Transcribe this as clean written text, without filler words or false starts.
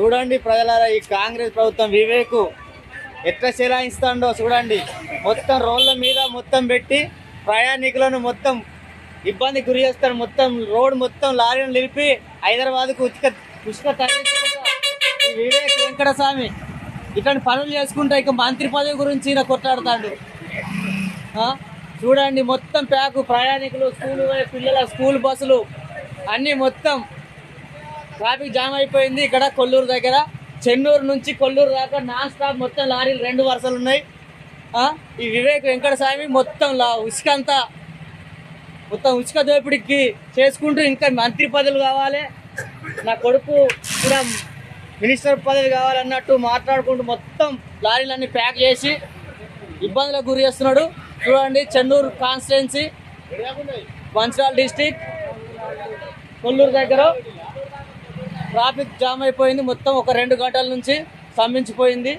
చూడండి ప్రజలారా, ఈ కాంగ్రెస్ ప్రభుత్వం వివేక్ ఎట్లా చెలాయిస్తుండో చూడండి. మొత్తం రోడ్ల మీద మొత్తం పెట్టి ప్రయాణికులను మొత్తం ఇబ్బంది గురి చేస్తారు. మొత్తం రోడ్ మొత్తం లారీలను నిలిపి హైదరాబాద్కు ఉచిత తరలించుకుంటా ఈ వివేక్ వెంకటస్వామి ఇట్లాంటి పనులు చేసుకుంటా ఇక మంత్రి పదవి గురించి ఈయన కొట్లాడుతాడు. చూడండి మొత్తం ప్యాకు ప్రయాణికులు, స్కూల్ పిల్లల స్కూల్ బస్సులు అన్నీ మొత్తం ట్రాఫిక్ జామ్ అయిపోయింది. ఇక్కడ కొల్లూరు దగ్గర చెన్నూరు నుంచి కొల్లూరు దాకా నాన్ స్టాప్ మొత్తం లారీలు 2 వరుసలు ఉన్నాయి. ఈ వివేక్ వెంకటస్వామి మొత్తం ఉసుక అంతా మొత్తం ఉసుక దోపిడికి చేసుకుంటూ ఇంకా మంత్రి పదవులు కావాలి, నా కొడుకు కూడా మినిస్టర్ పదవి కావాలన్నట్టు మాట్లాడుకుంటూ మొత్తం లారీలన్నీ ప్యాక్ చేసి ఇబ్బందులకు గురి చేస్తున్నాడు. చూడండి చెన్నూరు కాన్స్టిట్యున్సీ, మంచిర్యాల డిస్టిక్, కొల్లూరు దగ్గర ట్రాఫిక్ జామ్ అయిపోయింది. మొత్తం ఒక 2 గంటల నుంచి స్తంభించిపోయింది.